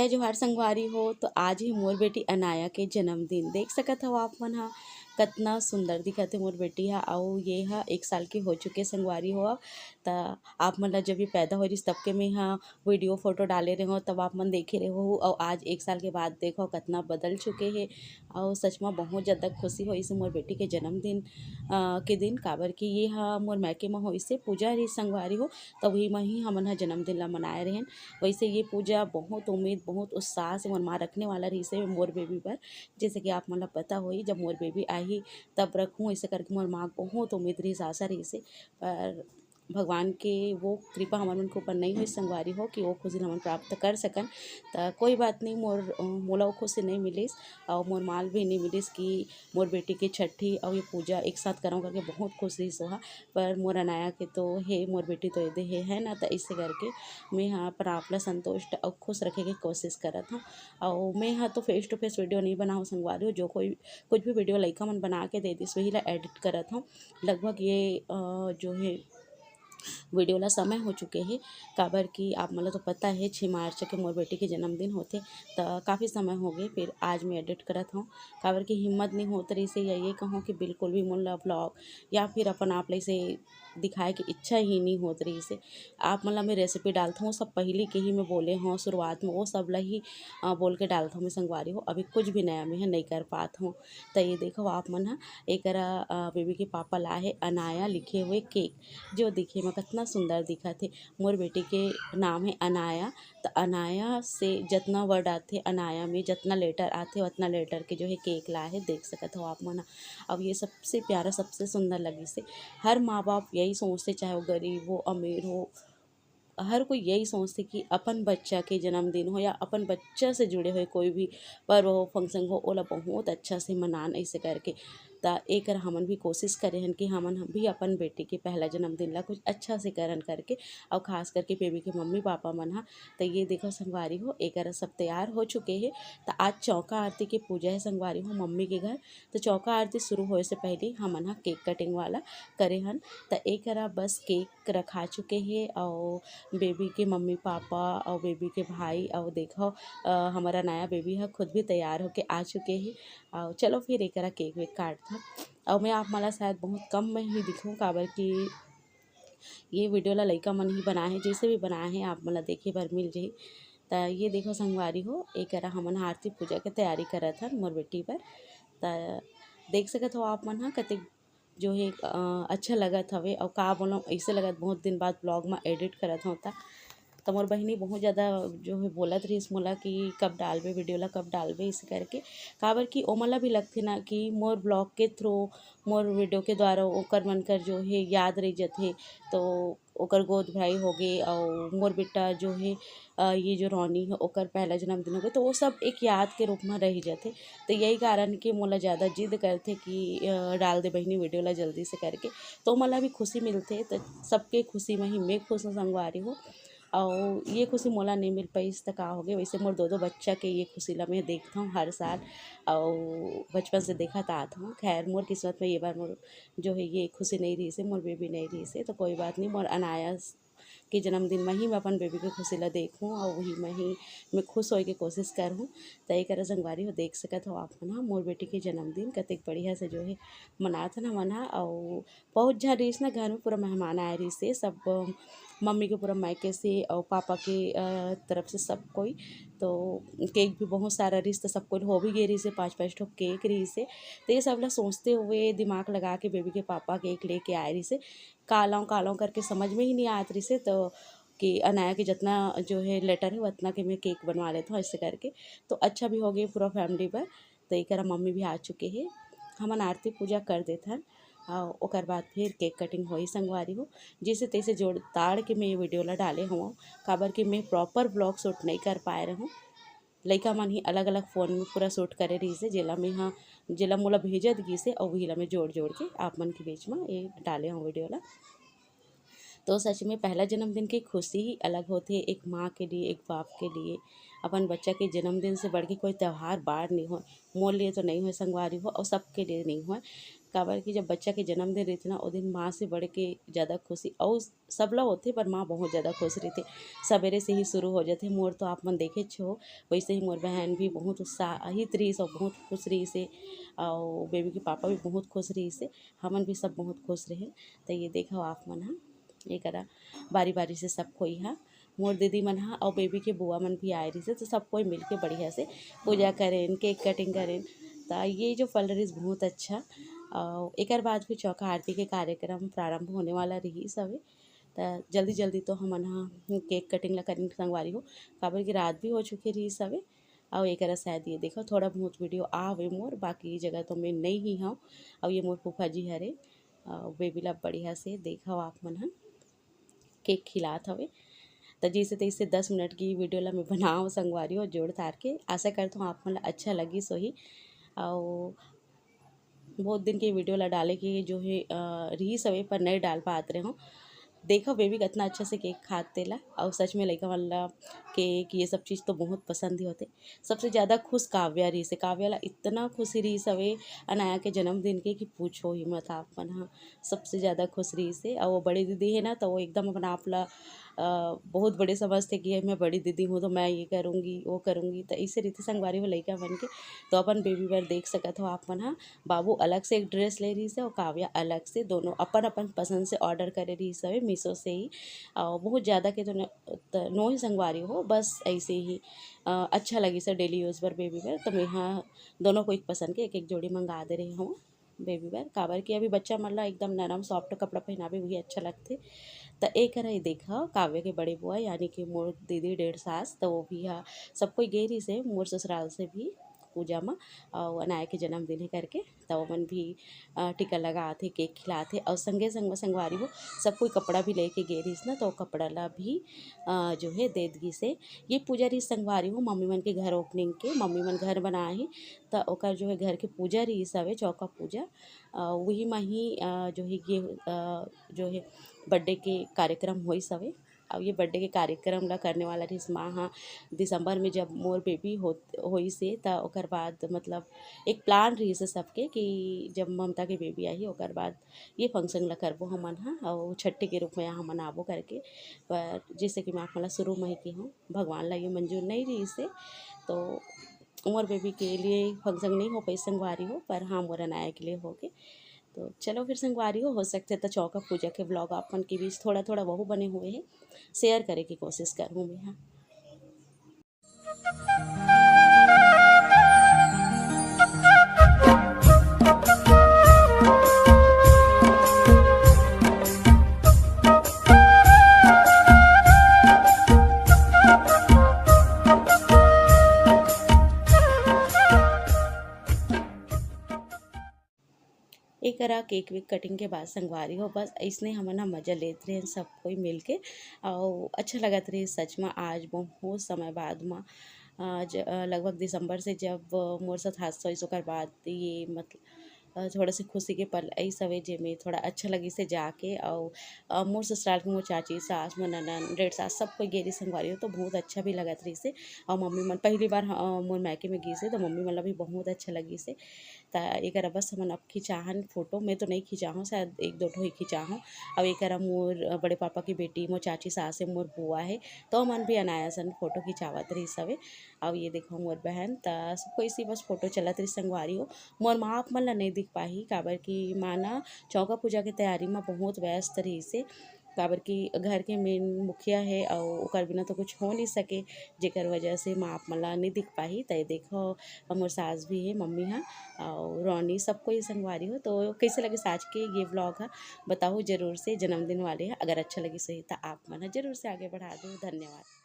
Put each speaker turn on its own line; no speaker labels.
जय जोहार संगवारी हो। तो आज ही मोर बेटी अनाया के जन्मदिन देख सकत हो आप मन हा कतना सुंदर दिखत है मोर बेटी हा। अउ ये हा 1 साल की हो चुके संगवारी हो। त आप मन ला जब ये पैदा हो रही तब के मैं हा वीडियो फोटो डाले रहे हो, तब आप मन देखे रहे हो। और आज 1 साल के बाद देखो कतना बदल चुके हैं। और सच में बहुत ज़्यादा खुशी होई से मोर बेटी के जन्मदिन के दिन, काबर कि ये हा मोर मैके में होई से पूजा रही संगवारी हो। तब वही में ही हमन हा जन्मदिन ला मनाए रहेन। वैसे ये पूजा बहुत उम्मीद बहुत उत्साह से मोर माँ रखने वाला रही से मोर बेबी पर। जैसे कि आप मन ला पता होई जब मोर बेबी आही तब रखूँ ऐसे करके मोर माँ बहुत उम्मीद रही आशा रही से। पर भगवान के वो कृपा हमन मन के ऊपर नहीं हुई संगवारी हो कि वो खुशी हमन प्राप्त कर सकन। तो कोई बात नहीं, मोला वो खुशी नहीं मिलिस और मोर माल भी नहीं मिलिस कि मोर बेटी के छठी और ये पूजा एक साथ करऊँ करके बहुत खुश रही सोहा। पर मोर अनाया के तो हे मोर बेटी तो दे है ना, तो ऐसे करके मैं हाँ पर आप ला संतुष्ट और खुश रखे की कोशिश करत हूँ। और मैं हाँ तो फेस टू फेस वीडियो नहीं बनाऊँ संगवारी हो, जो कोई कुछ भी वीडियो लइका मन बना के दे दिस वही ला एडिट करत हूँ। लगभग ये जो है वीडियो ला समय हो चुके हैं। काबर कि आप मतलब तो पता है 6 मार्च के मोर बेटी के जन्मदिन होते, तो काफ़ी समय हो गए। फिर आज मैं एडिट करत हूँ काबर कि हिम्मत नहीं होत रही से, या ये कहूँ कि बिल्कुल भी मोला ब्लॉग या फिर अपन आप से दिखाए की इच्छा ही नहीं होत रही से। आप मतलब मैं रेसिपी डालता हूँ सब पहले के ही मैं बोले हूँ शुरुआत में, वो सब ला ही बोल के डालता हूँ मैं संगवारी हो। अभी कुछ भी नया मैं नहीं कर पात हूँ। तो ये देखो आप मन हा एक बेबी के पापा ला है अनाया लिखे हुए केक, जो दिखे में कितना सुंदर दिखत है। मोर बेटी के नाम है अनाया। तो अनाया से जितना वर्ड आते अनाया में जितना लेटर आते उतना लेटर के जो है केक ला है, देख सकत हो आप मन। अब ये सबसे प्यारा सबसे सुंदर लगी से। हर माँ बाप यही सोचते, चाहे वो गरीब हो अमीर हो, हर कोई यही सोचते कि अपन बच्चा के जन्मदिन हो या अपन बच्चा से जुड़े हुए कोई भी पर्व हो फंक्शन हो ओला बहुत अच्छा से मनान ऐसे करके। त एक हमन भी कोशिश करे हन कि हमन भी अपन बेटी के पहला जन्मदिन ला कुछ अच्छा से करन करके। और ख़ास करके बेबी के मम्मी पापा मन हा। तो ये देखो संगवारी हो एक सब तैयार हो चुके हैं। तो आज चौका आरती की पूजा है संगवारी हो मम्मी के घर। तो चौका आरती शुरू होए से पहले हमन हा केक कटिंग वाला करे हन। तो एक बस केक रखा चुके हैं और बेबी के मम्मी पापा और बेबी के भाई और देखो हमारा नया बेबी है खुद भी तैयार होके आ चुके हैं। और चलो फिर एक केक वेक काट था। और मैं आप मला शायद बहुत कम में ही दिखूँ, काबर कि ये वीडियो ला लइका मन ही बनाए हैं, जैसे भी बनाए हैं आप मला देखे बर मिल जाही। तो ये देखो संगवारी हो एक हमन आरती पूजा के तैयारी करत हन मोर बेटी पर। तो देख सकत हो आप मन हा कतेक जो है अच्छा लगत हवे। और का बोलो ऐसे लगत बहुत दिन बाद ब्लॉग में एडिट करत होता। तो मोर बहिनी बहुत ज़्यादा जो है बोलत रही मोला कि कब डालबे वीडियो ला कब डालबे इसे करके। काबर कि ओ मोला भी लगथे ना कि मोर ब्लॉग के थ्रू मोर वीडियो के द्वारा ओकर मन कर जो है याद रह जाथे। तो ओकर गोद भाई हो गए और मोर बेटा जो है ये जो रोनी है ओकर पहला जन्मदिन हो गए, तो वो सब एक याद के रूप में रह जाते। तो यही कारण कि मोला ज़्यादा जिद करते कि डाल दे बहिनी वीडियो ला जल्दी से करके। तो मोला भी खुशी मिलते, तो सबके खुशी में ही मैं खुश संगवारी हूँ। और ये खुशी मोला नहीं मिल पाई तो का हो गया। वैसे मोर दो बच्चा के ये खुशी ला मैं देखता हूँ हर साल और बचपन से देखा आता हूँ। खैर मोर किस्मत में ये बार मोर जो है ये खुशी नहीं रही से, मोर बेबी नहीं रही से। तो कोई बात नहीं, मोर अनाया के जन्मदिन में ही मैं अपन बेबी के खुशी ला देखूँ और वही में ही मैं खुश होए के कोशिश करूँ। तो एक संगवारी हो देख सकत हो आप मन मोर बेटी के जन्मदिन कतेक बढ़िया से जो है मनात हन हमन हा। और बहुत झन रहीस ना घर में, पूरा मेहमान आए रही से सब मम्मी के पूरा मायके से और पापा के तरफ से सब कोई। तो केक भी बहुत सारा रही तो सब कोई हो भी गए रही से 5-5 ठो केक रही से। तो ये सब ला सोचते हुए दिमाग लगा के बेबी के पापा केक लेके आए रही से। कालों कालों करके समझ में ही नहीं आत रही से, तो कि अनाया के जितना जो है लेटर है उतना के मैं केक बनवा लेता हूँ ऐसे करके। तो अच्छा भी हो गया पूरा फैमिली पर। तो एक मम्मी भी आ चुके हैं, हमन आरती पूजा कर देते हैं और ओकर बाद फिर केक कटिंग होई संगवारी हो। जैसे तैसे जोड़ ताड़ के मैं ये वीडियो ला डाले हूँ, काबर कि मैं प्रॉपर ब्लॉग शूट नहीं कर पाए रहूँ। लइका मन ही अलग अलग फ़ोन में पूरा शूट करे रही से, जेला मैं हाँ जेला मोला भेजत गिसे और वही ला मैं जोड़ जोड़ के आप मन के बीच में ये डाले हूँ वीडियो ला। तो सच में पहला जन्मदिन की खुशी ही अलग होती है, एक माँ के लिए एक बाप के लिए। अपन बच्चा के जन्मदिन से बढ़ के कोई त्यौहार बार नहीं हो, मोर लिए तो नहीं हो संगवारी हो और सबके लिए नहीं हो। काबर कि जब बच्चा के जन्मदिन रहिथे ना, ओ दिन माँ से बढ़ के ज़्यादा खुशी और सब ला होथे, पर माँ बहुत ज़्यादा खुश रहिथे। सवेरे से ही शुरू हो जाथे। मोर तो आप मन देखेच हो, वैसे ही मोर बहन भी बहुत उत्साहित रहिस और बहुत खुश रहिसे, और बेबी के पापा भी बहुत खुश रहिसे। हमन भी सब बहुत खुश रहे। तो ये देखो आप मन ह, ये करा बारी बारी से सब कोई हा, मोर दीदी मन हा और बेबी के बुआ मन भी आए रही से, तो सब कोई मिलके बढ़िया से पूजा करें, केक कटिंग करें। तो ये जो फल रही बहुत अच्छा। और एक बाद फिर चौका आरती के कार्यक्रम प्रारंभ होने वाला रही सवे। तो जल्दी जल्दी तो हमन हा केक कटिंग ला करें संगवारी हो, काबर की रात भी हो चुकी रही सवे। और एक शायद ये देखो थोड़ा बहुत वीडियो आवे मोर, बाकी जगह तो मैं नहीं ही हूँ। और ये मोर फूफा जी हरे, बेबी ला बढ़िया से देखो आप मन हा केक खिलात हवे। तो जैसे तैसे 10 मिनट की वीडियो ला मैं बनाओ संगवारी हो जोड़ तार के। आशा करता हूँ आप मन ला अच्छा लगी सोही। और बहुत दिन के वीडियो ला डाले के जो है रही सवे, पर नहीं डाल पाते रहे हूँ। देखो बेबी कितना अच्छा से केक खाते ला, और सच में लइका मन ला केक ये सब चीज़ तो बहुत पसंद ही होते। सबसे ज़्यादा खुश काव्या रही से, काव्या ला इतना खुशी रही सवे अनाया के जन्मदिन के कि पूछो ही मत आप मन हा। सबसे ज़्यादा खुश रही से, और वो बड़ी दीदी है ना, तो वो एकदम अपना आप ला बहुत बड़े समझते कि मैं बड़ी दीदी हूँ तो मैं ये करूँगी वो करूँगी। तो इसे रीति संगवारी हो लइका बन के। तो अपन बेबी बर देख सकत हो आप मन हा। बाबू अलग से एक ड्रेस ले रही से और काव्या अलग से, दोनों अपन अपन पसंद से ऑर्डर करे रही सवे मीशो से ही। और बहुत ज़्यादा के तो नो ही संगवारी हो, बस ऐसे ही अच्छा लगी सर डेली यूज़ पर बेबी बर। तो मैं हाँ दोनों को एक पसंद के एक एक जोड़ी मंगा दे रही हूँ बेबी बर, काबर कि अभी बच्चा मन ला एकदम नरम सॉफ्ट कपड़ा पहनावे वही अच्छा लगते। तो एक रही देखा काव्य के बड़े बुआ यानी कि मोर दीदी 1.5 सास, तो वो भी हाँ सब कोई गेरी से मोर ससुराल से भी पूजा में, और अनाया के जन्मदिन है करके। तो मन भी टीका लगाते केक खिलाते, और संगे संग में संगवारी हो सब कोई कपड़ा भी लेके गे रही ना, तो कपड़ा ला भी जो है दे दी से। ये पूजा रही संगवारी हो मम्मी मन के घर ओपनिंग के, मम्मी मन घर बनाए हैं। तो ओकर जो है घर के पूजा रही सवे चौका पूजा, वही में ही जो है ये जो है बर्थडे के कार्यक्रम होई सवे। और ये बर्थडे के कार्यक्रम ला करने वाला रही माँ हाँ दिसंबर में जब मोर बेबी होई से। तो ओकर बाद मतलब एक प्लान रही से सबके कि जब ममता के बेबी आई ओकर बाद ये फंक्शन ला करबो हमन हाँ, और छट्टी के रूप में यहाँ मनाबो करके। पर जैसे कि मैं आप शुरू में ही की हूँ, भगवान ला ये मंजूर नहीं रही से, तो मोर बेबी के लिए फंक्शन नहीं हो पाई संगवारी हो, पर हाँ मोर अनाया के लिए हो गए। तो चलो फिर संगवारी हो सकते तो चौका पूजा के व्लॉग अपन के बीच थोड़ा थोड़ा वह बने हुए हैं, शेयर करे की कोशिश करूँ मैं हाँ। एक करा केक वेक कटिंग के बाद संगवारी हो, बस ऐसने हमन हा मजा लेते रहे सब कोई मिल के। और अच्छा लगत रही सच में। आज बहुत समय बाद में आज लगभग दिसंबर से जब मोर साथ हादसा होइस ओकर बाद ये मतलब थोड़ा सी खुशी के पल आई सवे जेमे थोड़ा अच्छा लगी से जाके। और मोर ससुराल के मोर चाची सास मोर ननद 1.5 सास सब कोई गेरी संगवारी हो, तो बहुत अच्छा भी लगत रही से। और मम्मी मन पहली बार मोर मैके में गई से, तो मम्मी मन ला भी बहुत अच्छा लगी से। तो एक बस हमन अब खिंचाहन फोटो, मैं तो नहीं खिंचा हूँ शायद एक दो ठो ही खिंचा हूँ। अब एक मोर बड़े पापा की बेटी मोर चाची सास है मोर बुआ है, तो मन भी अनाया सन फोटो खिंचावत रही सवे। अब ये देखो मोर बहन तो सबको इसी बस फोटो चलत रही संगवारी हो। मोर माँ आप मन ला नहीं दिख पाही, काबर की माँ ना चौका पूजा के तैयारी में बहुत व्यस्त रही से, काबर की घर के मेन मुखिया है और ओकर बिना तो कुछ हो नहीं सके, जेकर वजह से माँ आप मन ला नहीं दिख पाही। तो देखो मोर सास भी है मम्मी हाँ और रोनी सबको ये संगवारी हो। तो कैसे लगे आज के ये व्लॉग है बताओ जरूर से, जन्मदिन वाले हैं। अगर अच्छा लगे सही तो आप मन जरूर से आगे बढ़ा दो। धन्यवाद।